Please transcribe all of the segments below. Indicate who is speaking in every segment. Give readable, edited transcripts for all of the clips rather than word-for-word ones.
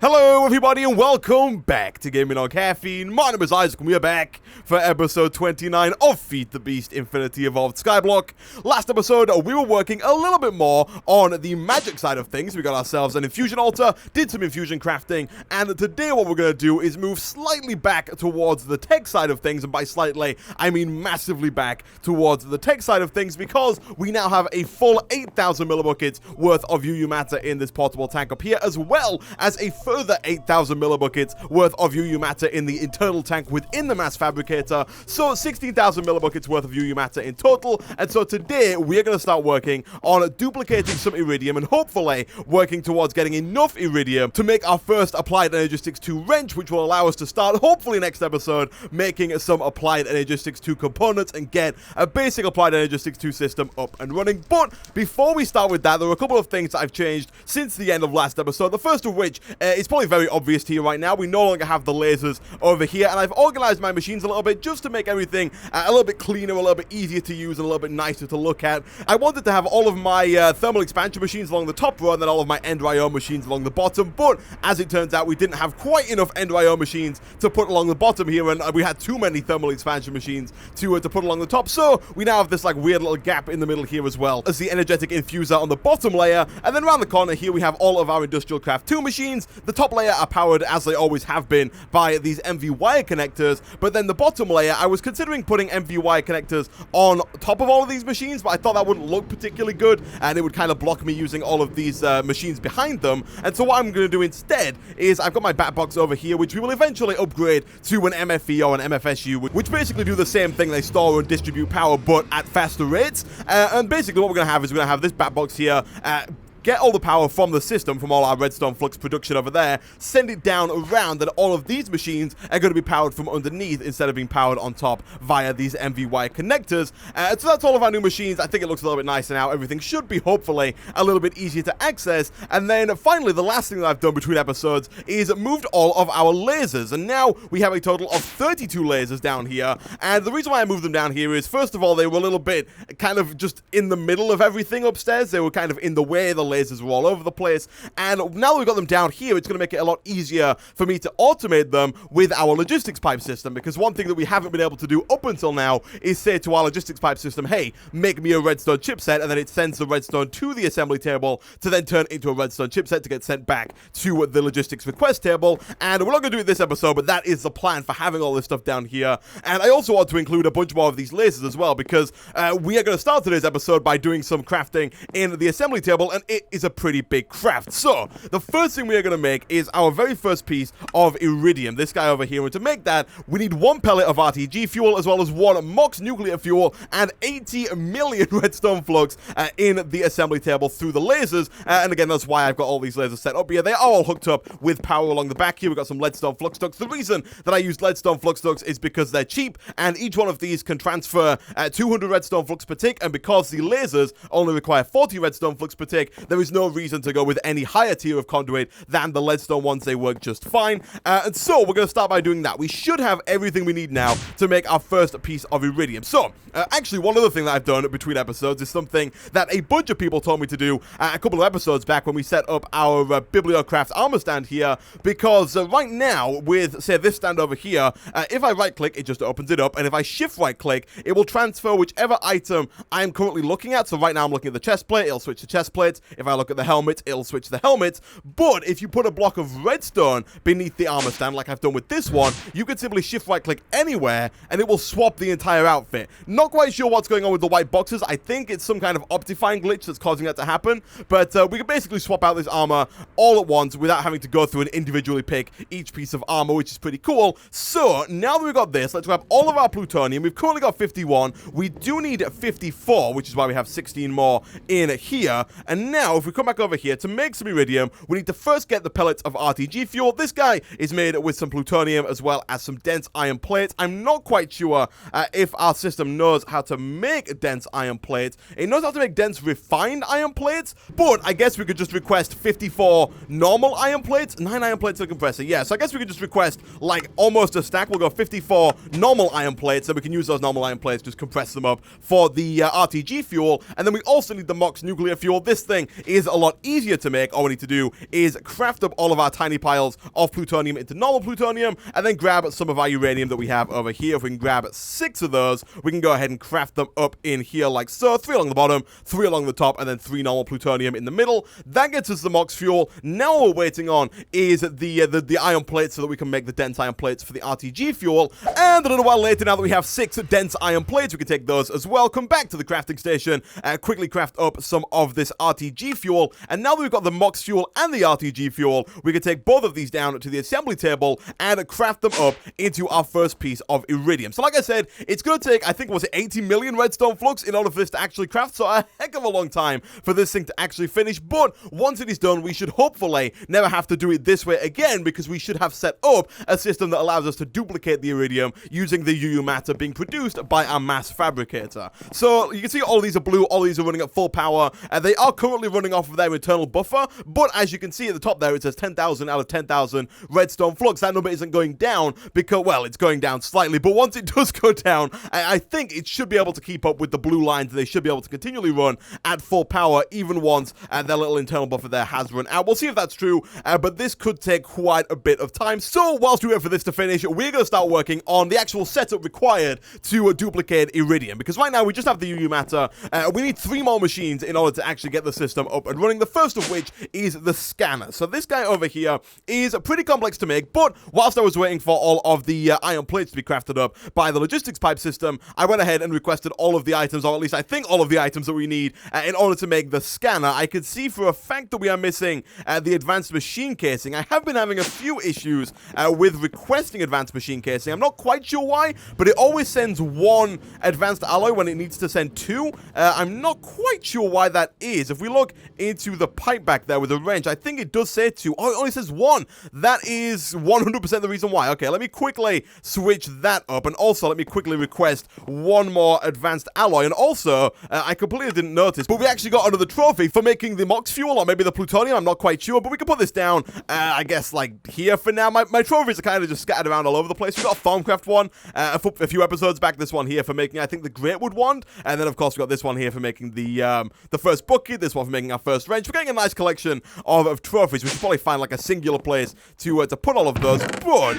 Speaker 1: Hello everybody and welcome back to Gaming on Caffeine. My name is Isaac and we are back for episode 29 of FTB Infinity Evolved Skyblock. Last episode we were working a little bit more on the magic side of things. We got ourselves an infusion altar, did some infusion crafting, and today what we're going to do is move slightly back towards the tech side of things, and by slightly I mean massively back towards the tech side of things, because we now have a full 8,000 millibuckets worth of UU matter in this portable tank up here, as well as a further 8,000 millibuckets worth of UU matter in the internal tank within the mass fabricator. So 16,000 millibuckets worth of UU matter in total. And so today we're going to start working on duplicating some iridium and hopefully working towards getting enough iridium to make our first Applied Energistics 2 wrench, which will allow us to start hopefully next episode making some Applied Energistics 2 components and get a basic Applied Energistics 2 system up and running. But before we start with that, there are a couple of things that I've changed since the end of last episode. The first of which is probably very obvious to you right now. We no longer have the lasers over here, and I've organized my machines a little bit just to make everything a little bit cleaner, a little bit easier to use, and a little bit nicer to look at. I wanted to have all of my thermal expansion machines along the top row and then all of my Ender.io machines along the bottom, but as it turns out, we didn't have quite enough Ender.io machines to put along the bottom here, and we had too many thermal expansion machines to put along the top, so we now have this like weird little gap in the middle here, as well as the energetic infuser on the bottom layer. And then around the corner here we have all of our Industrial Craft 2 machines. The top layer are powered, as they always have been, by these MV wire connectors, but then the bottom layer, I was considering putting MV wire connectors on top of all of these machines, but I thought that wouldn't look particularly good, and it would kind of block me using all of these machines behind them. And so what I'm going to do instead is I've got my bat box over here, which we will eventually upgrade to an MFE or an MFSU, which basically do the same thing. They store and distribute power, but at faster rates. And basically what we're going to have is we're going to have this bat box here, get all the power from the system, from all our redstone flux production over there, send it down around, and all of these machines are going to be powered from underneath instead of being powered on top via these MV wire connectors. So that's all of our new machines. I think it looks a little bit nicer now. Everything should be, hopefully, a little bit easier to access. And then finally, the last thing that I've done between episodes is moved all of our lasers. And now we have a total of 32 lasers down here. And the reason why I moved them down here is, first of all, they were a little bit kind of just in the middle of everything upstairs. They were kind of in the way. The lasers were all over the place, and now that we've got them down here, it's going to make it a lot easier for me to automate them with our logistics pipe system, because one thing that we haven't been able to do up until now is say to our logistics pipe system, hey, make me a redstone chipset, and then it sends the redstone to the assembly table to then turn into a redstone chipset to get sent back to the logistics request table. And we're not going to do it this episode, but that is the plan for having all this stuff down here. And I also want to include a bunch more of these lasers as well, because we are going to start today's episode by doing some crafting in the assembly table, and it is a pretty big craft. So the first thing we are going to make is our very first piece of iridium, this guy over here. And to make that, we need 1 pellet of RTG fuel, as well as 1 MOX nuclear fuel, and 80 million redstone flux in the assembly table through the lasers. And again, that's why I've got all these lasers set up here. They are all hooked up with power along the back here. We've got some leadstone flux ducts. The reason that I used leadstone flux ducts is because they're cheap, and each one of these can transfer 200 redstone flux per tick, and because the lasers only require 40 redstone flux per tick, there is no reason to go with any higher tier of conduit than the leadstone ones. They work just fine. And so we're going to start by doing that. We should have everything we need now to make our first piece of iridium. So actually, one other thing that I've done between episodes is something that a bunch of people told me to do a couple of episodes back when we set up our Bibliocraft armor stand here, because right now with, say, this stand over here, if I right click, it just opens it up, and if I shift right click, it will transfer whichever item I'm currently looking at. So right now I'm looking at the chest plate, it'll switch to chest plates. If I look at the helmet, it'll switch the helmet. But if you put a block of redstone beneath the armor stand, like I've done with this one, you can simply shift right click anywhere and it will swap the entire outfit. Not quite sure what's going on with the white boxes. I think it's some kind of optifying glitch that's causing that to happen, but we can basically swap out this armor all at once without having to go through and individually pick each piece of armor, which is pretty cool. So now that we've got this, let's grab all of our plutonium. We've currently got 51. We do need 54, which is why we have 16 more in here. And now if we come back over here to make some iridium, we need to first get the pellets of RTG fuel. This guy is made with some plutonium as well as some dense iron plates. I'm not quite sure if our system knows how to make dense iron plates. It knows how to make dense refined iron plates, but I guess we could just request 54 normal iron plates, 9 iron plates in a compressor. Yeah, so I guess we could just request like almost a stack. We'll go 54 normal iron plates, and we can use those normal iron plates, just compress them up for the RTG fuel. And then we also need the MOX nuclear fuel. This thing is a lot easier to make. All we need to do is craft up all of our tiny piles of plutonium into normal plutonium, and then grab some of our uranium that we have over here. If we can grab 6 of those, we can go ahead and craft them up in here like so. 3 along the bottom, 3 along the top, and then 3 normal plutonium in the middle. That gets us the MOX fuel. Now what we're waiting on is the ion plates so that we can make the dense ion plates for the RTG fuel. And a little while later, now that we have 6 dense ion plates, we can take those as well, come back to the crafting station, quickly craft up some of this RTG fuel. And now that we've got the MOX fuel and the RTG fuel, we can take both of these down to the assembly table and craft them up into our first piece of iridium. So like I said, it's going to take, I think, was it 80 million redstone flux in order for this to actually craft? So a heck of a long time for this thing to actually finish. But once it is done, we should hopefully never have to do it this way again, because we should have set up a system that allows us to duplicate the iridium using the UU matter being produced by our mass fabricator. So you can see all these are blue, all these are running at full power, and they are currently running off of their internal buffer, but as you can see at the top there, it says 10,000 out of 10,000 redstone flux. That number isn't going down because, well, it's going down slightly, but once it does go down, I think it should be able to keep up with the blue lines. They should be able to continually run at full power even once their little internal buffer there has run out. We'll see if that's true, but this could take quite a bit of time. So whilst we wait for this to finish, we're going to start working on the actual setup required to duplicate iridium, because right now we just have the UU matter. We need 3 more machines in order to actually get the system up and running, the first of which is the scanner. So this guy over here is pretty complex to make, but whilst I was waiting for all of the ion plates to be crafted up by the logistics pipe system, I went ahead and requested all of the items, or at least I think all of the items that we need in order to make the scanner. I could see for a fact that we are missing the advanced machine casing. I have been having a few issues with requesting advanced machine casing. I'm not quite sure why, but it always sends 1 advanced alloy when it needs to send 2. I'm not quite sure why that is. If we look into the pipe back there with the wrench, I think it does say 2. Oh, it only says 1. That is 100% the reason why. Okay, let me quickly switch that up, and also let me quickly request 1 more advanced alloy. And also, I completely didn't notice, but we actually got another trophy for making the MOX fuel, or maybe the plutonium, I'm not quite sure, but we can put this down, I guess, like, here for now. My trophies are kind of just scattered around all over the place. We got a Farmcraft one a few episodes back, this one here for making, I think, the Greatwood wand, and then, of course, we got this one here for making the first bucket, this one for making our first wrench. We're getting a nice collection of trophies. We should probably find, like, a singular place to put all of those, but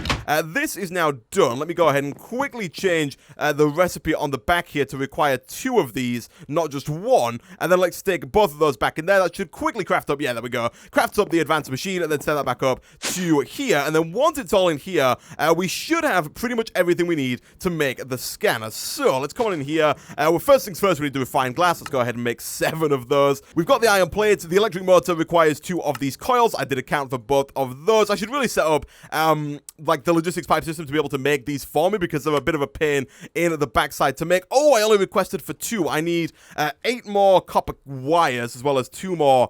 Speaker 1: this is now done. Let me go ahead and quickly change the recipe on the back here to require 2 of these, not just 1, and then let's stick both of those back in there. That should quickly craft up, yeah, there we go, crafts up the advanced machine, and then send that back up to here, and then once it's all in here, we should have pretty much everything we need to make the scanner. So let's come on in here. Well, first things first, we need to refine glass. Let's go ahead and make 7 of those. We've got the iron plates. The electric motor requires 2 of these coils. I did account for both of those. I should really set up like the logistics pipe system to be able to make these for me, because they're a bit of a pain in the backside to make. Oh, I only requested for 2. I need 8 more copper wires as well as 2 more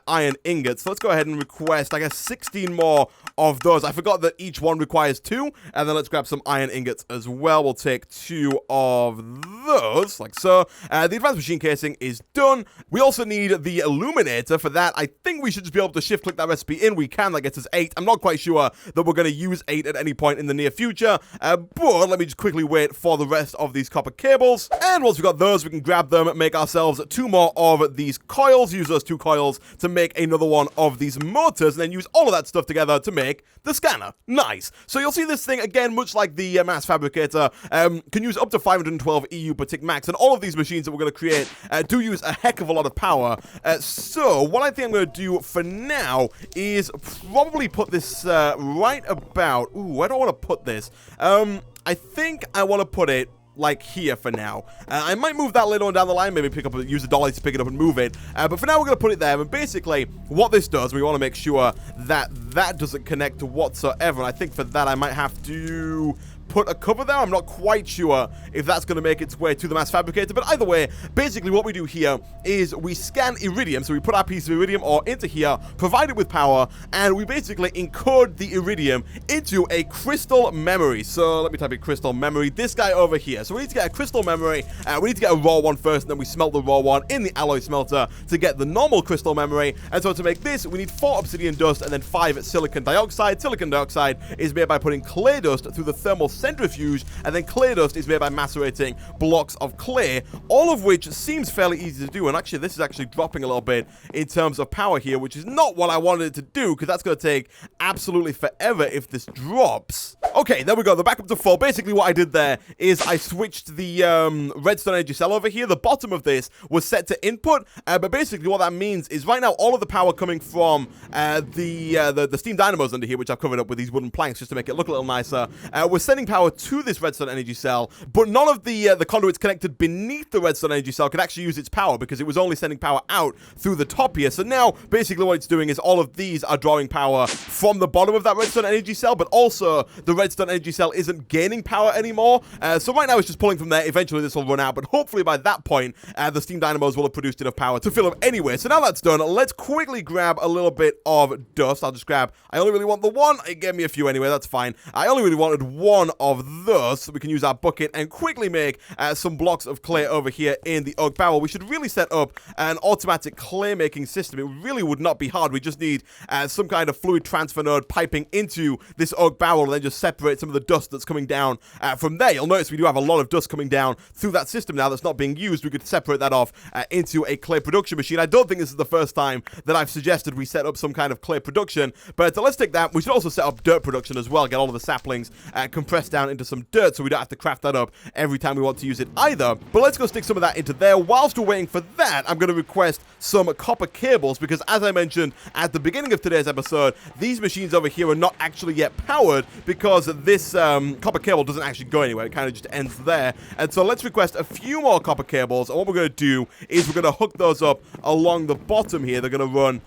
Speaker 1: iron ingots. So let's go ahead and request, I guess, 16 more of those. I forgot that each one requires 2, and then let's grab some iron ingots as well. We'll take 2 of those, like so. The advanced machine casing is done. We also need the illuminator. For that, I think we should just be able to shift click that recipe in. We can. That gets us 8. I'm not quite sure that we're going to use 8 at any point in the near future, but let me just quickly wait for the rest of these copper cables, and once we've got those, we can grab them, make ourselves 2 more of these coils, use those 2 coils to make another one of these motors, and then use all of that stuff together to make the scanner. Nice. So you'll see this thing, again, much like the mass fabricator, can use up to 512 EU per tick max, and all of these machines that we're going to create do use a heck of a lot of power. So what I think I'm going to do for now is probably put this right about... Ooh, where do I want to put this? I think I want to put it like here for now. I might move that later on down the line, maybe use the dolly to pick it up and move it, but for now we're going to put it there. And basically what this does, we want to make sure that that doesn't connect to whatsoever, and I think for that I might have to put a cover there. I'm not quite sure if that's going to make its way to the mass fabricator, but either way, basically what we do here is we scan iridium. So we put our piece of iridium ore into here, provide it with power, and we basically encode the iridium into a crystal memory. So let me type in crystal memory, this guy over here. So we need to get a crystal memory. We need to get a raw one first, and then we smelt the raw one in the alloy smelter to get the normal crystal memory. And so to make this, we need 4 obsidian dust and then 5 silicon dioxide. Silicon dioxide is made by putting clay dust through the thermal centrifuge, and then clay dust is made by macerating blocks of clay, all of which seems fairly easy to do. And actually, this is actually dropping a little bit in terms of power here, which is not what I wanted it to do, because that's going to take absolutely forever if this drops. Okay, there we go. The backup to full. Basically, what I did there is I switched the redstone energy cell over here. The bottom of this was set to input, but basically what that means is right now all of the power coming from the steam dynamos under here, which I've covered up with these wooden planks just to make it look a little nicer, we're sending power to this redstone energy cell, but none of the conduits connected beneath the redstone energy cell could actually use its power because it was only sending power out through the top here. So now basically what it's doing is all of these are drawing power from the bottom of that redstone energy cell, but also the redstone energy cell isn't gaining power anymore. So right now it's just pulling from there. Eventually this will run out, but hopefully by that point the steam dynamos will have produced enough power to fill up anyway. So now that's done, let's quickly grab a little bit of dust. I'll just grab, I only really want the one. It gave me a few anyway, that's fine. I only really wanted one of those, so we can use our bucket and quickly make some blocks of clay over here in the oak barrel. We should really set up an automatic clay making system. It really would not be hard. We just need some kind of fluid transfer node piping into this oak barrel and then just separate some of the dust that's coming down from there. You'll notice we do have a lot of dust coming down through that system now that's not being used. We could separate that off into a clay production machine. I don't think this is the first time that I've suggested we set up some kind of clay production, but let's take that. We should also set up dirt production as well, get all of the saplings compressed down into some dirt so we don't have to craft that up every time we want to use it either. But let's go stick some of that into there. Whilst we're waiting for that, I'm going to request some copper cables because, as I mentioned at the beginning of today's episode, these machines over here are not actually yet powered because this copper cable doesn't actually go anywhere. It kind of just ends there. And so let's request a few more copper cables, and what we're going to do is we're going to hook those up along the bottom here. They're going to run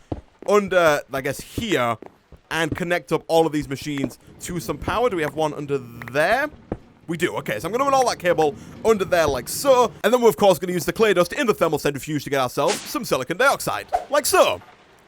Speaker 1: under, I guess, here and connect up all of these machines to some power. Do we have one under there? We do. Okay, so I'm going to run all that cable under there like so, and then we're of course going to use the clay dust in the thermal centrifuge to get ourselves some silicon dioxide, like so.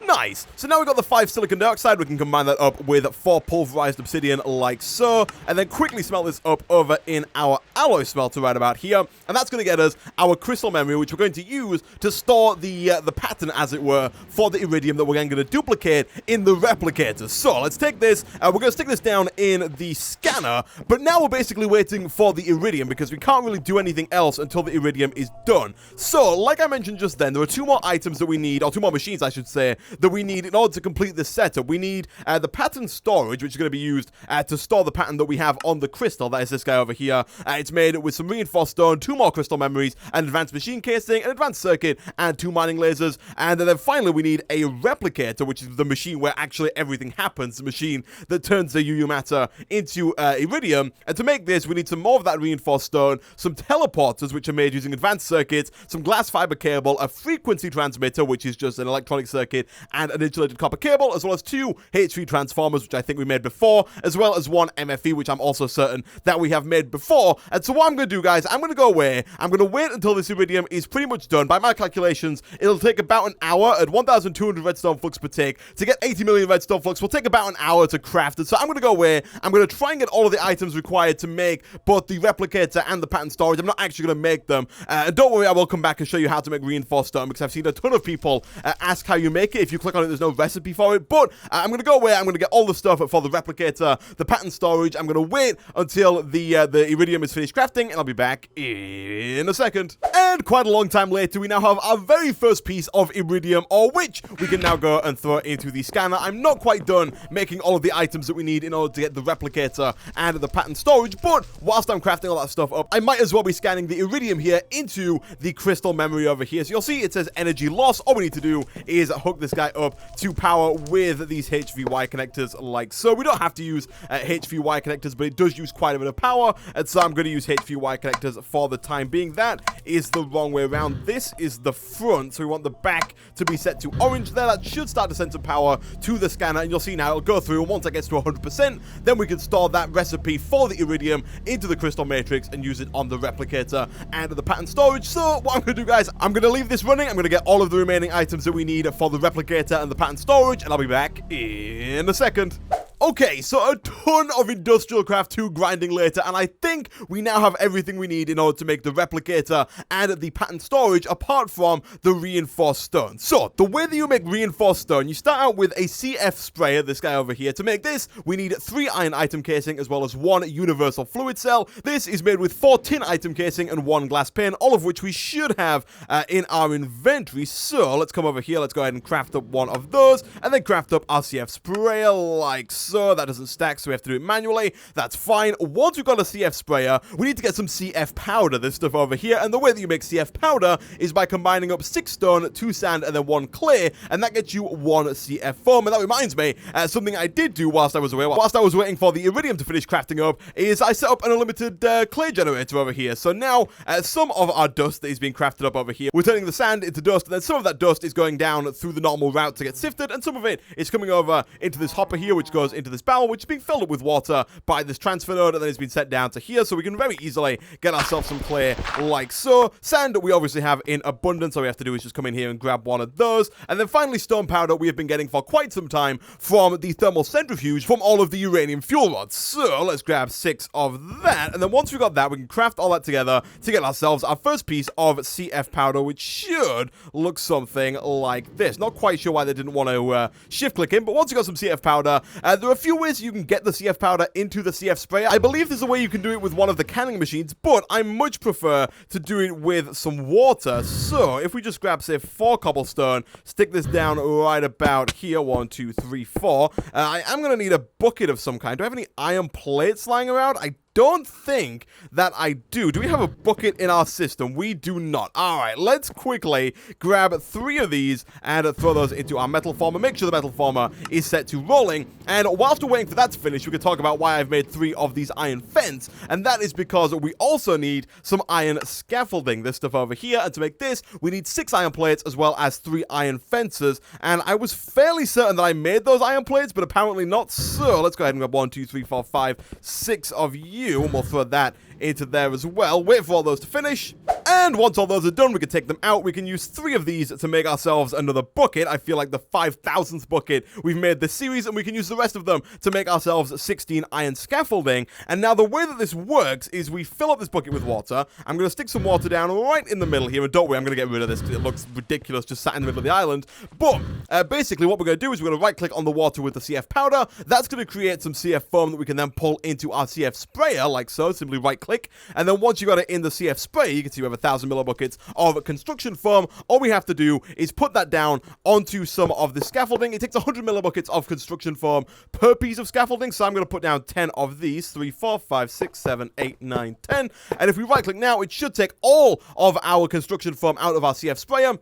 Speaker 1: Nice. So now we've got the 5 silicon dioxide. We can combine that up with 4 pulverized obsidian like so, and then quickly smelt this up over in our alloy smelter right about here, and that's going to get us our crystal memory, which we're going to use to store the pattern, as it were, for the iridium that we're then going to duplicate in the replicator. So let's take this, we're going to stick this down in the scanner, but now we're basically waiting for the iridium because we can't really do anything else until the iridium is done. So like I mentioned just then, there are 2 more items that we need, or 2 more machines I should say, that we need in order to complete this setup. We need the pattern storage, which is going to be used to store the pattern that we have on the crystal. That is this guy over here. It's made with some reinforced stone, 2 more crystal memories, an advanced machine casing, an advanced circuit, and 2 mining lasers. And then finally we need a replicator, which is the machine where actually everything happens, the machine that turns the UU matter into iridium. And to make this, we need some more of that reinforced stone, some teleporters, which are made using advanced circuits, some glass fiber cable, a frequency transmitter, which is just an electronic circuit, and an insulated copper cable, as well as 2 HV transformers, which I think we made before, as well as 1 MFE, which I'm also certain that we have made before. And so what I'm going to do, guys, I'm going to go away. I'm going to wait until this iridium is pretty much done. By my calculations, it'll take about an hour at 1,200 redstone flux per tick. To get 80 million redstone flux will take about an hour to craft it. So I'm going to go away. I'm going to try and get all of the items required to make both the replicator and the pattern storage. I'm not actually going to make them. And don't worry, I will come back and show you how to make reinforced stone, because I've seen a ton of people ask how you make it. If you click on it, there's no recipe for it, but I'm going to go away. I'm going to get all the stuff for the replicator, the pattern storage. I'm going to wait until the iridium is finished crafting, and I'll be back in a second. And quite a long time later, we now have our very first piece of iridium, or which we can now go and throw into the scanner. I'm not quite done making all of the items that we need in order to get the replicator and the pattern storage, but whilst I'm crafting all that stuff up, I might as well be scanning the iridium here into the crystal memory over here. So you'll see it says energy loss. All we need to do is hook this guy up to power with these HVY connectors like so. We don't have to use HVY connectors, but it does use quite a bit of power, and so I'm going to use HVY connectors for the time being. That is the wrong way around. This is the front, so we want the back to be set to orange there. That should start to send some power to the scanner, and you'll see now it'll go through, and once it gets to 100%, then we can store that recipe for the iridium into the crystal matrix and use it on the replicator and the pattern storage. So what I'm going to do, guys, I'm going to leave this running. I'm going to get all of the remaining items that we need for the replicator and the pattern storage, and I'll be back in a second. Okay, so a ton of Industrial Craft 2 grinding later, and I think we now have everything we need in order to make the replicator and the pattern storage, apart from the reinforced stone. So, the way that you make reinforced stone, you start out with a CF sprayer, this guy over here. To make this, we need 3 iron item casing, as well as 1 universal fluid cell. This is made with 4 tin item casing and 1 glass pin, all of which we should have in our inventory. So, let's come over here, let's go ahead and craft up 1 of those, and then craft up our CF sprayer, like so. That doesn't stack, so we have to do it manually. That's fine. Once we've got a CF sprayer, we need to get some CF powder, this stuff over here, and the way that you make CF powder is by combining up 6 stone, 2 sand, and then 1 clay, and that gets you 1 CF foam. And that reminds me, something I did do whilst I was away, whilst I was waiting for the iridium to finish crafting up, is I set up an unlimited clay generator over here. So now, some of our dust that is being crafted up over here, we're turning the sand into dust, and then some of that dust is going down through the normal route to get sifted, and some of it is coming over into this hopper here, which goes into this barrel, which is being filled up with water by this transfer node, and then it's been set down to here, so we can very easily get ourselves some clay like so. Sand we obviously have in abundance, all we have to do is just come in here and grab 1 of those. And then finally, stone powder we have been getting for quite some time from the thermal centrifuge from all of the uranium fuel rods. So let's grab 6 of that, and then once we've got that, we can craft all that together to get ourselves our first piece of CF powder, which should look something like this. Not quite sure why they didn't want to shift click in, but once you got some CF powder, there are a few ways you can get the CF powder into the CF sprayer. I believe there's a way you can do it with one of the canning machines, but I much prefer to do it with some water. So if we just grab, say, 4 cobblestone, stick this down right about here, 1, 2, 3, 4. I am going to need a bucket of some kind. Do I have any iron plates lying around? I don't think that I do. Do we have a bucket in our system? We do not. Alright, let's quickly grab 3 of these and throw those into our metal former. Make sure the metal former is set to rolling. And whilst we're waiting for that to finish, we can talk about why I've made 3 of these iron fence. And that is because we also need some iron scaffolding, this stuff over here. And to make this, we need 6 iron plates as well as 3 iron fences. And I was fairly certain that I made those iron plates, but apparently not. So let's go ahead and grab 1, 2, 3, 4, 5, 6 of you. And we'll throw that into there as well. Wait for all those to finish. And once all those are done, we can take them out. We can use 3 of these to make ourselves another bucket. I feel like the 5,000th bucket we've made this series, and we can use the rest of them to make ourselves 16 iron scaffolding. And now the way that this works is we fill up this bucket with water. I'm going to stick some water down right in the middle here, and don't worry, I'm going to get rid of this because it looks ridiculous just sat in the middle of the island. But basically what we're going to do is we're going to right click on the water with the CF powder. That's going to create some CF foam that we can then pull into our CF sprayer, like so. Simply right click, and then once you got it in the CF sprayer, you can see we have 1,000 millibuckets of construction foam. All we have to do is put that down onto some of the scaffolding. It takes 100 millibuckets of construction foam per piece of scaffolding, so I'm going to put down 10 of these. 3, 4, 5, 6, 7, 8, 9, 10. And if we right click now, it should take all of our construction foam out of our CF sprayer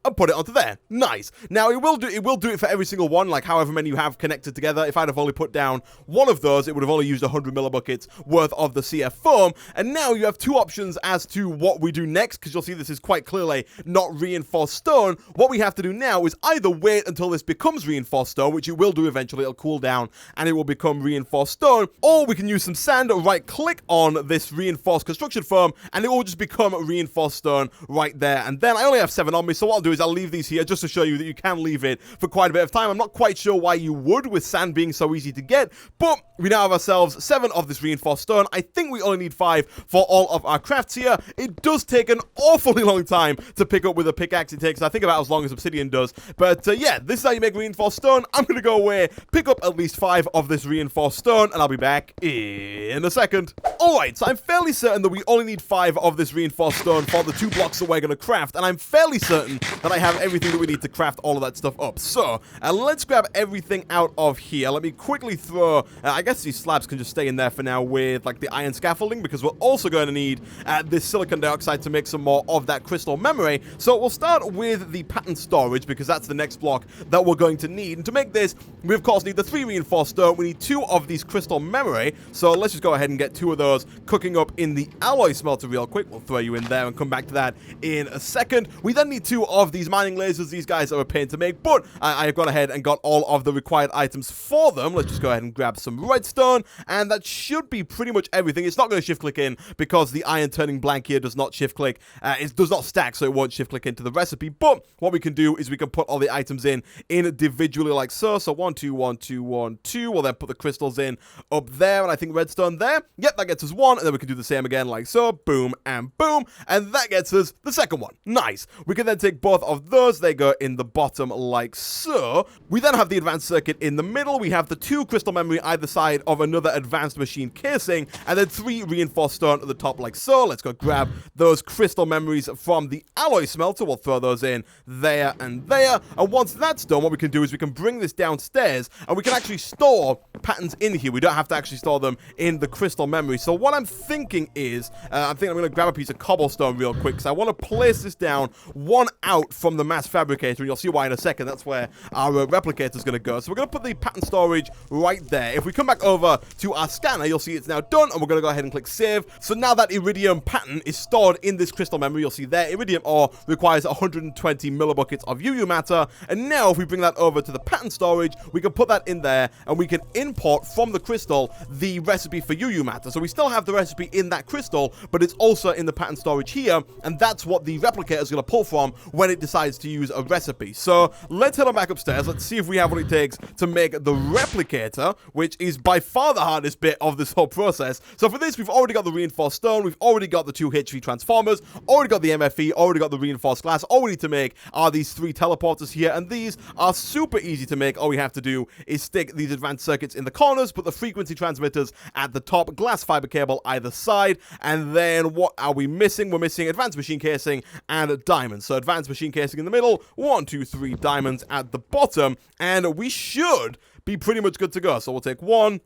Speaker 1: and put it onto there. Nice. Now, it will do it for every single one, like however many you have connected together. If I'd have only put down 1 of those, it would have only used 100 millibuckets worth of the CF foam. And now you have 2 options as to what we do next, because you'll see this is quite clearly not reinforced stone. What we have to do now is either wait until this becomes reinforced stone, which it will do eventually. It'll cool down and it will become reinforced stone, or we can use some sand, right click on this reinforced construction foam, and it will just become reinforced stone right there. And then I only have 7 on me, so what I'll do is I'll leave these here just to show you that you can leave it for quite a bit of time. I'm not quite sure why you would, with sand being so easy to get, but we now have ourselves 7 of this reinforced stone. I think we only need 5 for all of our crafts here. It does take an awfully long time to pick up with a pickaxe. It takes, I think, about as long as obsidian does. But yeah, this is how you make reinforced stone. I'm going to go away, pick up at least 5 of this reinforced stone, and I'll be back in a second. Alright, so I'm fairly certain that we only need 5 of this reinforced stone for the 2 blocks that we're going to craft, and I'm fairly certain that I have everything that we need to craft all of that stuff up. So, let's grab everything out of here. Let me quickly throw, I guess these slabs can just stay in there for now with, like, the iron scaffolding, because we're also going to need this silicon dioxide to make some more of that crystal memory. So, we'll start with the pattern storage, because that's the next block that we're going to need. And to make this, we, of course, need the 3 reinforced stone. We need 2 of these crystal memory. So, let's just go ahead and get 2 of those cooking up in the alloy smelter real quick. We'll throw you in there and come back to that in a second. We then need 2 of of these mining lasers. These guys are a pain to make, but I've gone ahead and got all of the required items for them. Let's just go ahead and grab some redstone, and that should be pretty much everything. It's not going to shift click in because the iron turning blank here does not shift click. It does not stack, so it won't shift click into the recipe. But what we can do is we can put all the items in individually like so. So 1, 2, 1, 2, 1, 2. We'll then put the crystals in up there, and I think redstone there. Yep, that gets us 1, and then we can do the same again like so. Boom and boom, and that gets us the second one. Nice. We can then take both of those. They go in the bottom like so. We then have the advanced circuit in the middle. We have the 2 crystal memory either side of another advanced machine casing, and then 3 reinforced stone at the top like so. Let's go grab those crystal memories from the alloy smelter. We'll throw those in there and there, and once that's done, what we can do is we can bring this downstairs, and we can actually store patterns in here. We don't have to actually store them in the crystal memory. So what I'm thinking is, I think I'm going to grab a piece of cobblestone real quick, because I want to place this down one out from the mass fabricator, and you'll see why in a second. That's where our replicator is going to go. So we're going to put the pattern storage right there. If we come back over to our scanner, you'll see it's now done, and we're going to go ahead and click save. So now that iridium pattern is stored in this crystal memory, you'll see there iridium ore requires 120 millibuckets of UU matter, and now if we bring that over to the pattern storage, we can put that in there, and we can import from the crystal the recipe for UU matter. So we still have the recipe in that crystal, but it's also in the pattern storage here, and that's what the replicator is going to pull from when it decides to use a recipe. So let's head on back upstairs. Let's see if we have what it takes to make the replicator, which is by far the hardest bit of this whole process. So for this, we've already got the reinforced stone, we've already got the 2 HV transformers, already got the MFE, already got the reinforced glass. All we need to make are these 3 teleporters here, and these are super easy to make. All we have to do is stick these advanced circuits in the corners, put the frequency transmitters at the top, glass fiber cable either side, and then what are we missing? We're missing advanced machine casing and diamonds. So advanced machine casing in the middle, 1, 2, 3 diamonds at the bottom, and we should be pretty much good to go. So we'll take 1,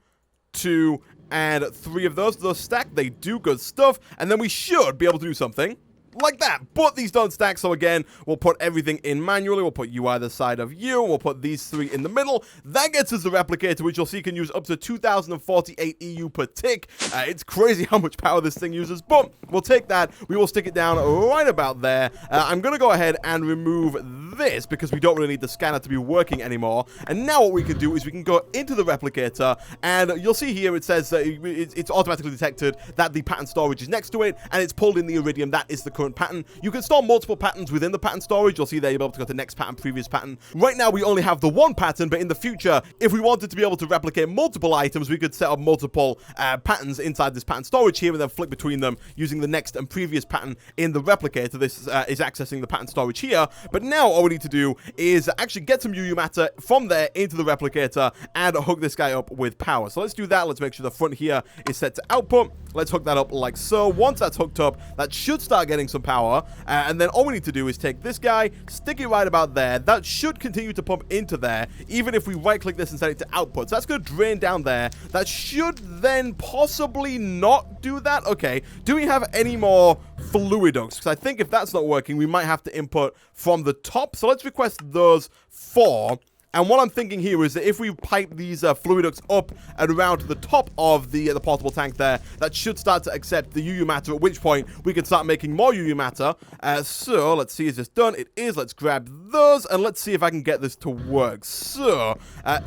Speaker 1: 2, and 3 of those. Those stack, they do good stuff, and then we should be able to do something like that, but these don't stack. So again, we'll put everything in manually. We'll put you either side of you, we'll put these 3 in the middle. That gets us the replicator, which you'll see can use up to 2048 EU per tick. It's crazy how much power this thing uses, but we'll take that. We will stick it down right about there. I'm gonna go ahead and remove this because we don't really need the scanner to be working anymore. And now what we can do is we can go into the replicator, and you'll see here it says that it's automatically detected that the pattern storage is next to it, and it's pulled in the iridium. That is the current pattern. You can store multiple patterns within the pattern storage. You'll see there you'll be able to go to next pattern, previous pattern. Right now we only have the 1 pattern, but in the future, if we wanted to be able to replicate multiple items, we could set up multiple patterns inside this pattern storage here, and then flick between them using the next and previous pattern in the replicator. This is accessing the pattern storage here, but now all we need to do is actually get some UU matter from there into the replicator and hook this guy up with power. So let's do that. Let's make sure the front here is set to output. Let's hook that up like so. Once that's hooked up, that should start getting some power, and then all we need to do is take this guy, stick it right about there. That should continue to pump into there, even if we right click this and set it to output. So that's going to drain down there. That should then possibly not do that. Okay, do we have any more fluiducts? Because I think if that's not working, we might have to input from the top. So let's request those 4. And what I'm thinking here is that if we pipe these fluiducts up and around to the top of the portable tank there, that should start to accept the UU matter, at which point we can start making more UU matter. So let's see, is this done? It is. Let's grab those, and let's see if I can get this to work. So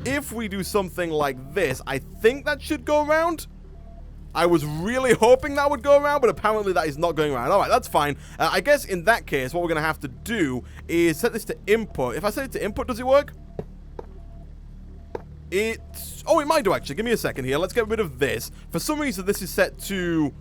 Speaker 1: if we do something like this, I think that should go around. I was really hoping that would go around, but apparently that is not going around. All right, that's fine. I guess in that case, what we're going to have to do is set this to input. If I set it to input, does it work? Oh, it might do, actually. Give me a second here. Let's get rid of this. For some reason, this is set to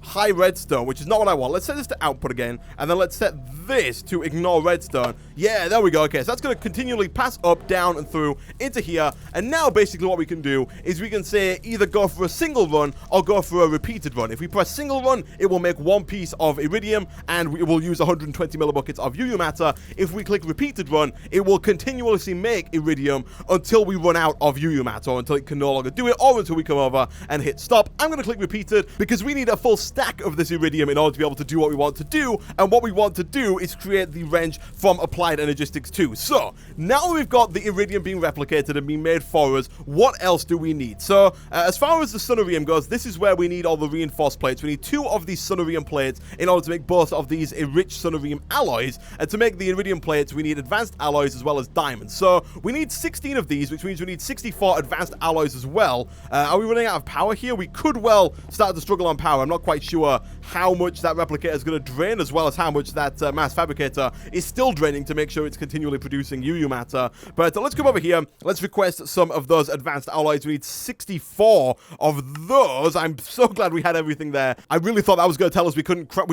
Speaker 1: high redstone, which is not what I want. Let's set this to output again, and then let's set this to ignore redstone. Yeah, there we go. Okay, so that's going to continually pass up, down, and through into here. And now, basically, what we can do is we can say either go for a single run or go for a repeated run. If we press single run, it will make 1 piece of iridium, and we will use 120 millibuckets of UU matter. If we click repeated run, it will continuously make iridium until we run out of UU matter, or until it can no longer do it, or until we come over and hit stop. I'm going to click repeated because we need a full stack of this iridium in order to be able to do what we want to do, and what we want to do is create the wrench from Applied Energistics 2. So, now we've got the iridium being replicated and being made for us, what else do we need? So, as far as the Sunerium goes, this is where we need all the reinforced plates. We need 2 of these Sunerium plates in order to make both of these enriched Sunerium alloys, and to make the iridium plates, we need advanced alloys as well as diamonds. So, we need 16 of these, which means we need 64 advanced alloys as well. Are we running out of power here? We could well start to struggle on power. I'm not quite sure how much that replicator is going to drain, as well as how much that mass fabricator is still draining to make sure it's continually producing UU matter. But let's come over here. Let's request some of those advanced alloys. We need 64 of those. I'm so glad we had everything there. I really thought that was going to tell us we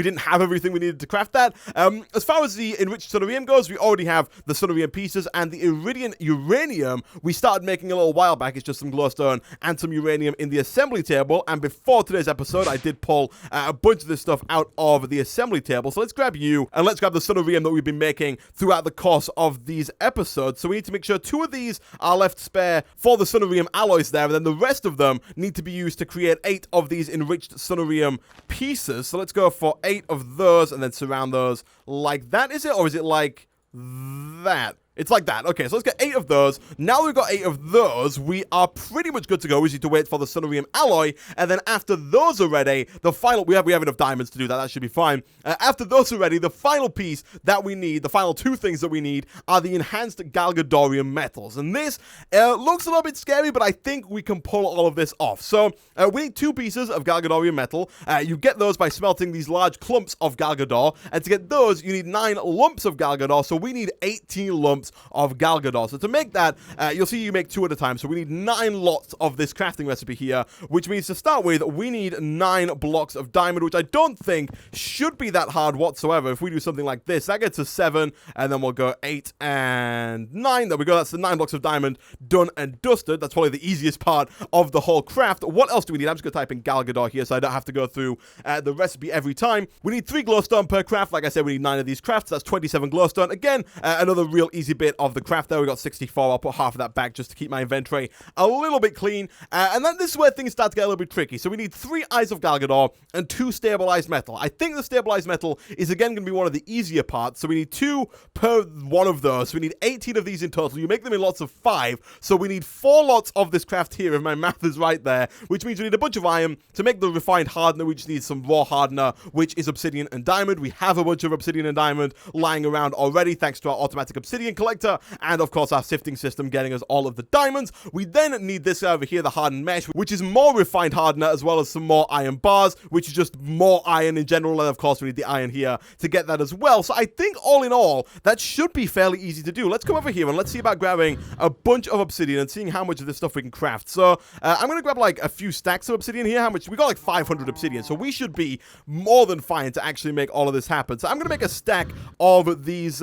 Speaker 1: didn't have everything we needed to craft that. As far as the enriched Sunerium goes, we already have the Sunerium pieces, and the Iridian uranium we started making a little while back. It's just some glowstone and some uranium in the assembly table, and before today's episode I did pull a bunch of this stuff out of the assembly table. So let's grab you, and let's grab the Sunerium that we've been making throughout the course of these episodes. So we need to make sure 2 of these are left spare for the Sunerium alloys there, and then the rest of them need to be used to create 8 of these enriched Sunerium pieces. So let's go for 8 of those, and then surround those like that. Is it, or is it like that? It's like that. Okay, so let's get 8 of those. Now we've got 8 of those, we are pretty much good to go. We just need to wait for the Sunerium alloy, and then after those are ready, the final, we have enough diamonds to do that. That should be fine. After those are ready, the final piece that we need, the final 2 things that we need, are the enhanced Galgadorian metals. And this looks a little bit scary, but I think we can pull all of this off. So we need 2 pieces of Galgadorian metal. You get those by smelting these large clumps of Galgador, and to get those, you need 9 lumps of Galgador. So we need 18 lumps of Galgador. So to make that, you'll see you make 2 at a time. So we need 9 lots of this crafting recipe here, which means to start with, we need 9 blocks of diamond, which I don't think should be that hard whatsoever. If we do something like this, that gets us 7, and then we'll go 8 and 9. There we go. That's the 9 blocks of diamond done and dusted. That's probably the easiest part of the whole craft. What else do we need? I'm just going to type in Galgador here so I don't have to go through the recipe every time. We need 3 glowstone per craft. Like I said, we need 9 of these crafts. That's 27 glowstone. Again, another real easy bit of the craft there. We got 64. I'll put half of that back just to keep my inventory a little bit clean. And then this is where things start to get a little bit tricky. So we need 3 eyes of Galgador and 2 stabilized metal. I think the stabilized metal is again going to be one of the easier parts. So we need 2 per one of those. So we need 18 of these in total. You make them in lots of 5. So we need 4 lots of this craft here, if my math is right there, which means we need a bunch of iron. To make the refined hardener, we just need some raw hardener, which is obsidian and diamond. We have a bunch of obsidian and diamond lying around already, thanks to our automatic obsidian collector, and of course our sifting system getting us all of the diamonds. We then need this over here, the hardened mesh, which is more refined hardener, as well as some more iron bars, which is just more iron in general, and of course we need the iron here to get that as well. So I think all in all, that should be fairly easy to do. Let's come over here and let's see about grabbing a bunch of obsidian and seeing how much of this stuff we can craft. So I'm going to grab like a few stacks of obsidian here. How much? We got like 500 obsidian, so we should be more than fine to actually make all of this happen. So I'm going to make a stack of these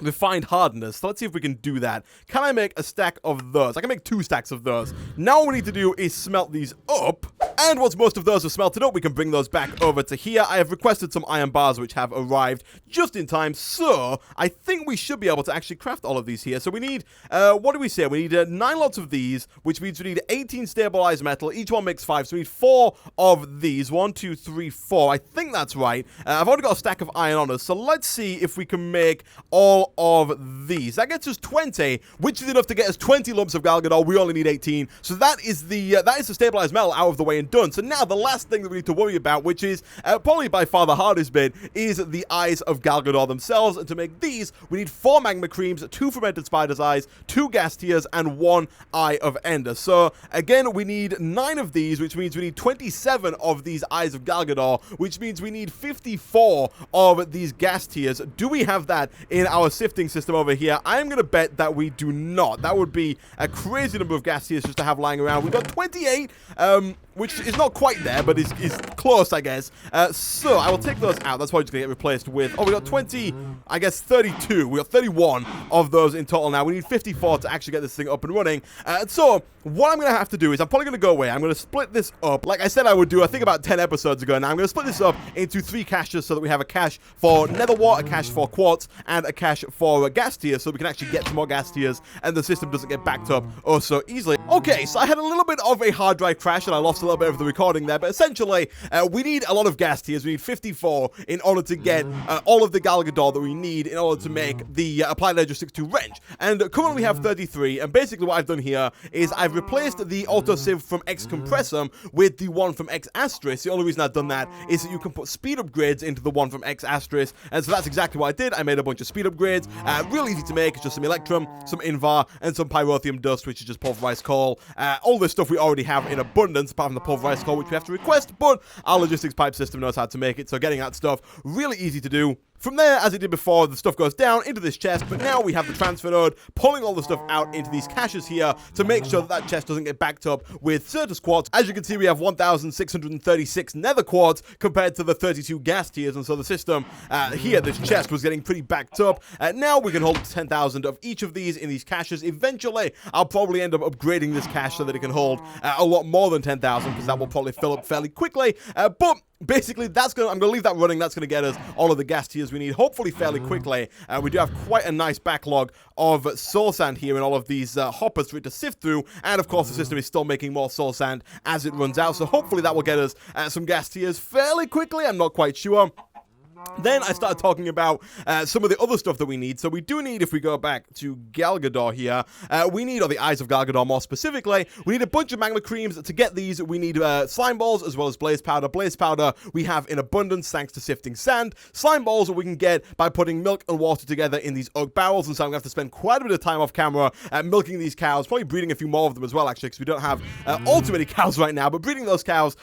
Speaker 1: refined hardness. So let's see if we can do that. Can I make a stack of those? I can make 2 stacks of those. Now what we need to do is smelt these up. And once most of those are smelted up, we can bring those back over to here. I have requested some iron bars, which have arrived just in time. So I think we should be able to actually craft all of these here. So we need, what do we say? We need 9 lots of these, which means we need 18 stabilized metal. Each one makes 5. So we need 4 of these. 1, 2, 3, 4. I think that's right. I've already got a stack of iron on us. So let's see if we can make all of these. That gets us 20, which is enough to get us 20 lumps of Galgador. We only need 18. So that is the stabilized metal out of the way and done. So now the last thing that we need to worry about, which is probably by far the hardest bit, is the eyes of Galgador themselves. And to make these, we need 4 magma creams, 2 fermented spider's eyes, 2 gas tears, and 1 eye of ender. So again, we need 9 of these, which means we need 27 of these eyes of Galgador, which means we need 54 of these gas tears. Do we have that in our sifting system over here? I'm going to bet that we do not. That would be a crazy number of gas tears just to have lying around. We've got 28, which is not quite there, but is close, I guess. So I will take those out. That's probably just going to get replaced with, we got 20, I guess 32. We got 31 of those in total now. We need 54 to actually get this thing up and running. So what I'm going to have to do is I'm probably going to go away. I'm going to split this up, like I said I would do, I think about 10 episodes ago. Now I'm going to split this up into 3 caches so that we have a cache for nether wart, a cache for quartz, and a cache for gas tiers, so we can actually get some more gas tiers and the system doesn't get backed up oh so easily. Okay, so I had a little bit of a hard drive crash and I lost a little bit for the recording there, but essentially, we need a lot of gas tiers. We need 54 in order to get all of the Galgador that we need in order to make the Applied Energy 62 wrench. And currently we have 33, and basically what I've done here is I've replaced the autosieve from X Compressum with the one from X Asterisk. The only reason I've done that is that you can put speed upgrades into the one from X Asterisk, and so that's exactly what I did. I made a bunch of speed upgrades, real easy to make. It's just some Electrum, some Invar, and some Pyrotheum Dust, which is just pulverized coal. All this stuff we already have in abundance, apart from the pulverized coal, which we have to request, but our logistics pipe system knows how to make it, so getting that stuff really easy to do. From there, as it did before, the stuff goes down into this chest, but now we have the transfer node pulling all the stuff out into these caches here to make sure that that chest doesn't get backed up with Certus Quartz. As you can see, we have 1,636 nether quartz compared to the 32 gas tiers, and so the system here, this chest, was getting pretty backed up. Now we can hold 10,000 of each of these in these caches. Eventually, I'll probably end up upgrading this cache so that it can hold a lot more than 10,000, because that will probably fill up fairly quickly, but basically, I'm going to leave that running. That's going to get us all of the gas tiers we need, hopefully fairly quickly. We do have quite a nice backlog of soul sand here in all of these hoppers for it to sift through. And, of course, the system is still making more soul sand as it runs out. So, hopefully, that will get us some gas tiers fairly quickly. I'm not quite sure. Then I started talking about some of the other stuff that we need. So we do need, if we go back to Galgador here, we need, or the Eyes of Galgador more specifically, we need a bunch of magma creams. To get these, we need slime balls as well as blaze powder. Blaze powder we have in abundance thanks to sifting sand. Slime balls we can get by putting milk and water together in these oak barrels, and so I'm going to have to spend quite a bit of time off camera milking these cows, probably breeding a few more of them as well, actually, because we don't have all too many cows right now, but breeding those cows,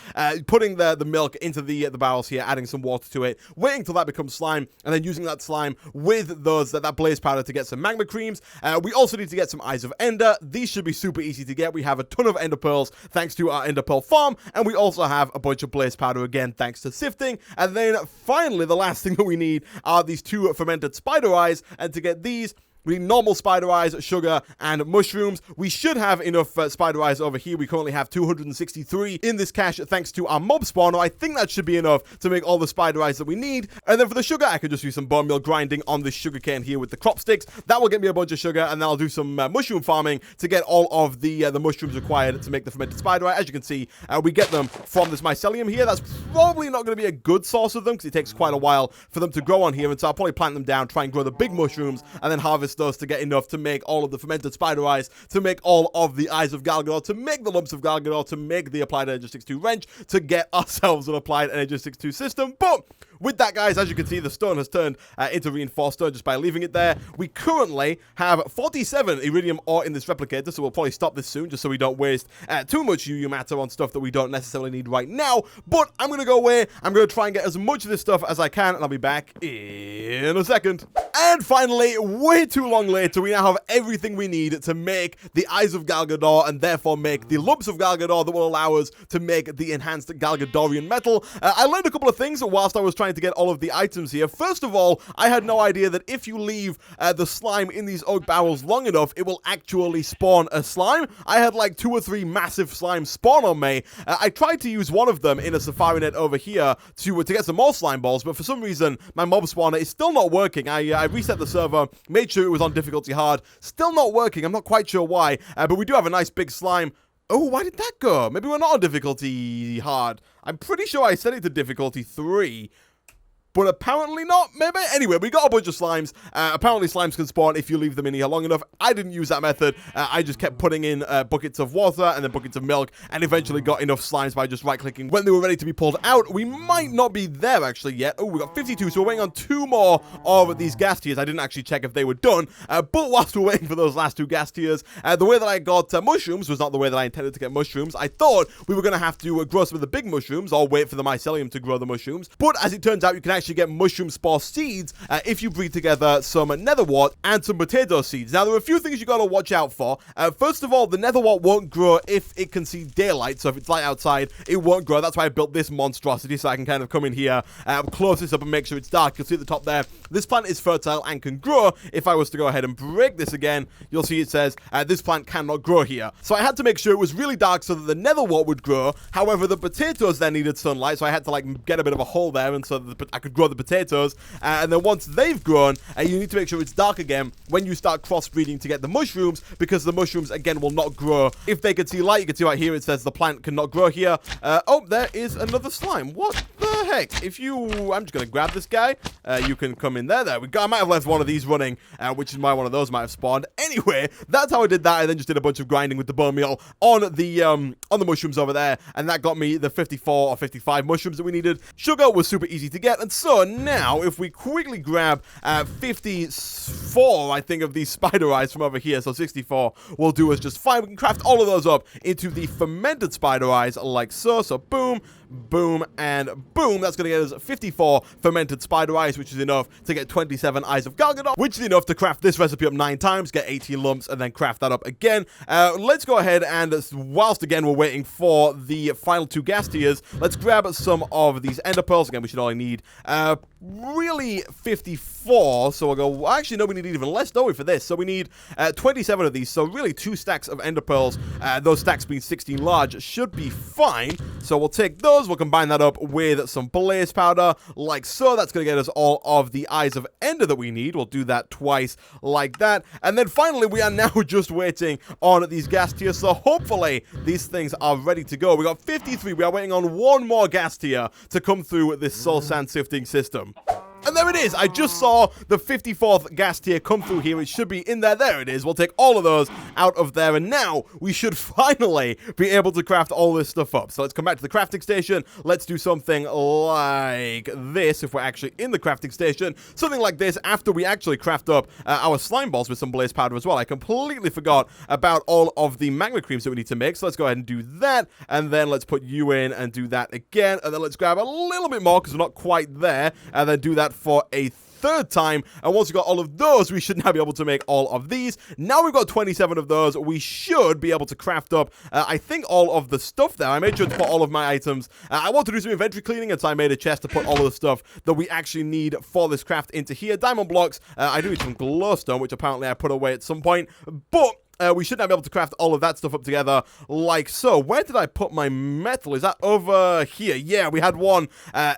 Speaker 1: putting the milk into the barrels here, adding some water to it, waiting till that becomes slime, and then using that slime with that blaze powder to get some magma creams. We also need to get some Eyes of Ender. These should be super easy to get. We have a ton of Ender Pearls thanks to our Ender Pearl farm, and we also have a bunch of blaze powder again thanks to sifting. And then finally, the last thing that we need are these 2 fermented spider eyes, and to get these, we need normal spider eyes, sugar, and mushrooms. We should have enough spider eyes over here. We currently have 263 in this cache thanks to our mob spawner. I think that should be enough to make all the spider eyes that we need. And then for the sugar, I could just do some bone meal grinding on this sugar cane here with the crop sticks. That will get me a bunch of sugar, and then I'll do some mushroom farming to get all of the mushrooms required to make the fermented spider eye. As you can see, we get them from this mycelium here. That's probably not going to be a good source of them because it takes quite a while for them to grow on here, and so I'll probably plant them down, try and grow the big mushrooms, and then harvest those to get enough to make all of the fermented spider eyes, to make all of the Eyes of Galgador, to make the lumps of Galgador, to make the Applied Energy 62 wrench, to get ourselves an Applied Energy 62 system. But with that, guys, as you can see, the stone has turned into reinforced stone just by leaving it there. We currently have 47 iridium ore in this replicator, so we'll probably stop this soon just so we don't waste too much UU matter on stuff that we don't necessarily need right now. But I'm going to go away. I'm going to try and get as much of this stuff as I can, and I'll be back in a second. And finally, way too long later, we now have everything we need to make the Eyes of Galgador, and therefore make the lumps of Galgador that will allow us to make the enhanced Galgadorian metal. I learned a couple of things whilst I was trying to get all of the items here. First of all, I had no idea that if you leave the slime in these oak barrels long enough, it will actually spawn a slime. I had like 2 or 3 massive slimes spawn on me. I tried to use one of them in a safari net over here to get some more slime balls, but for some reason, my mob spawner is still not working. I reset the server, made sure it was on difficulty hard. Still not working. I'm not quite sure why, but we do have a nice big slime. Oh, why did that go? Maybe we're not on difficulty hard. I'm pretty sure I set it to difficulty 3. But apparently not, maybe? Anyway, we got a bunch of slimes. Apparently slimes can spawn if you leave them in here long enough. I didn't use that method. I just kept putting in buckets of water and then buckets of milk, and eventually got enough slimes by just right-clicking when they were ready to be pulled out. We might not be there actually yet. Oh, we got 52, so we're waiting on 2 more of these gas tiers. I didn't actually check if they were done, but whilst we're waiting for those last 2 gas tiers, the way that I got mushrooms was not the way that I intended to get mushrooms. I thought we were going to have to grow some of the big mushrooms or wait for the mycelium to grow the mushrooms, but as it turns out, you can actually get mushroom spore seeds if you breed together some netherwort and some potato seeds. Now, there are a few things you got to watch out for. First of all, the netherwort won't grow if it can see daylight, so if it's light outside, it won't grow. That's why I built this monstrosity, so I can kind of come in here, close this up and make sure it's dark. You'll see at the top there, this plant is fertile and can grow. If I was to go ahead and break this again, you'll see it says, this plant cannot grow here. So I had to make sure it was really dark so that the netherwort would grow. However, the potatoes then needed sunlight, so I had to like get a bit of a hole there, and so that I could grow the potatoes. And then once they've grown, you need to make sure it's dark again when you start crossbreeding to get the mushrooms, because the mushrooms, again, will not grow. If they can see light, you can see right here, it says the plant cannot grow here. Oh, there is another slime. What the heck? If you... I'm just going to grab this guy. You can come in there. There we go. I might have left one of these running, which is why one of those might have spawned. Anyway, that's how I did that. I then just did a bunch of grinding with the bone meal on the mushrooms over there, and that got me the 54 or 55 mushrooms that we needed. Sugar was super easy to get, and so now if we quickly grab 54, I think, of these spider eyes from over here, so 64 will do us just fine. We can craft all of those up into the fermented spider eyes like so. So boom, boom, and boom. That's going to get us 54 fermented spider eyes, which is enough to get 27 eyes of Galgador, which is enough to craft this recipe up 9 times, get 18 lumps, and then craft that up again. Let's go ahead and, whilst again we're waiting for the final 2 gas tiers, let's grab some of these ender pearls. Again, we should only need really 54, so we'll go... Actually, no, we need even less, don't we, for this? So we need 27 of these, so really 2 stacks of ender pearls. Those stacks being 16 large should be fine. So we'll take those, we'll combine that up with some blaze powder, like so. That's going to get us all of the eyes of ender that we need. We'll do that twice, like that. And then finally, we are now just waiting on these gas tiers, so hopefully these things are ready to go. We got 53, we are waiting on 1 more gas tier to come through this soul sand sifting system. And there it is. I just saw the 54th gas tier come through here. It should be in there. There it is. We'll take all of those out of there. And now we should finally be able to craft all this stuff up. So let's come back to the crafting station. Let's do something like this if we're actually in the crafting station. Something like this after we actually craft up our slime balls with some blaze powder as well. I completely forgot about all of the magma creams that we need to make. So let's go ahead and do that. And then let's put you in and do that again. And then let's grab a little bit more because we're not quite there. And then do that for a 3rd time, and once we've got all of those, we should now be able to make all of these. Now we've got 27 of those, we should be able to craft up, I think, all of the stuff there. I made sure to put all of my items. I want to do some inventory cleaning, and so I made a chest to put all of the stuff that we actually need for this craft into here. Diamond blocks, I do need some glowstone, which apparently I put away at some point, but we should now be able to craft all of that stuff up together like so. Where did I put my metal? Is that over here? Yeah, we had one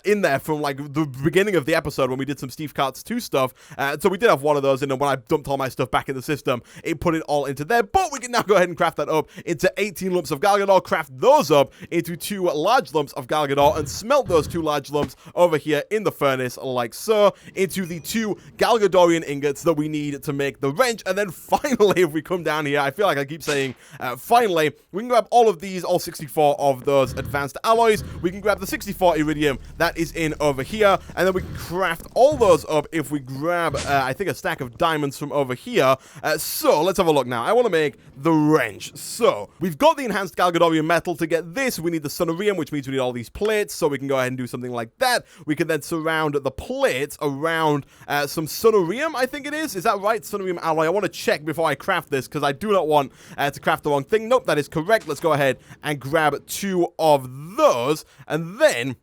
Speaker 1: in there from like the beginning of the episode when we did some Steve Carts 2 stuff. So we did have one of those in, and when I dumped all my stuff back in the system, it put it all into there. But we can now go ahead and craft that up into 18 lumps of Galgador, craft those up into 2 large lumps of Galgador, and smelt those 2 large lumps over here in the furnace like so, into the 2 Galgadorian ingots that we need to make the wrench. And then finally, if we come down here, I feel like I keep saying finally, we can grab all of these, all 64 of those advanced alloys. We can grab the 64 iridium that is in over here, and then we can craft all those up if we grab, I think, a stack of diamonds from over here. So let's have a look now. I want to make the wrench. So we've got the enhanced Galgadorian metal. To get this, we need the sonarium, which means we need all these plates, so we can go ahead and do something like that. We can then surround the plates around some sonarium, I think it is. Is that right? Sonarium alloy. I want to check before I craft this, because I do not want to craft the wrong thing. Nope, that is correct. Let's go ahead and grab 2 of those, and then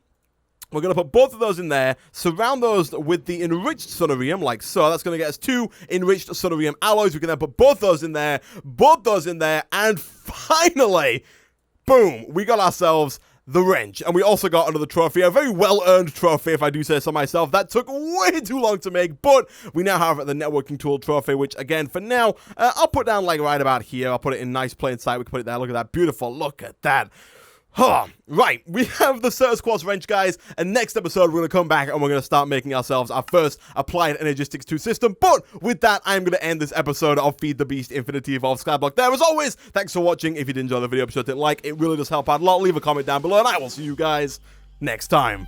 Speaker 1: we're going to put both of those in there, surround those with the enriched sonarium, like so. That's going to get us 2 enriched sonarium alloys. We can then put both those in there, and finally, boom, we got ourselves the wrench. And we also got another trophy, a very well-earned trophy, if I do say so myself. That took way too long to make, but we now have the networking tool trophy, which, again, for now, I'll put down, like, right about here. I'll put it in nice plain sight. We can put it there. Look at that. Beautiful. Look at that. Huh. Right, we have the CERTUS QUARTZ wrench, guys, and next episode we're going to come back and we're going to start making ourselves our first applied energistics 2 system. But with that, I'm going to end this episode of Feed the Beast Infinity Evolved Skyblock there. As always, thanks for watching. If you did enjoy the video, be sure to hit like. It really does help out a lot. Leave a comment down below, and I will see you guys next time.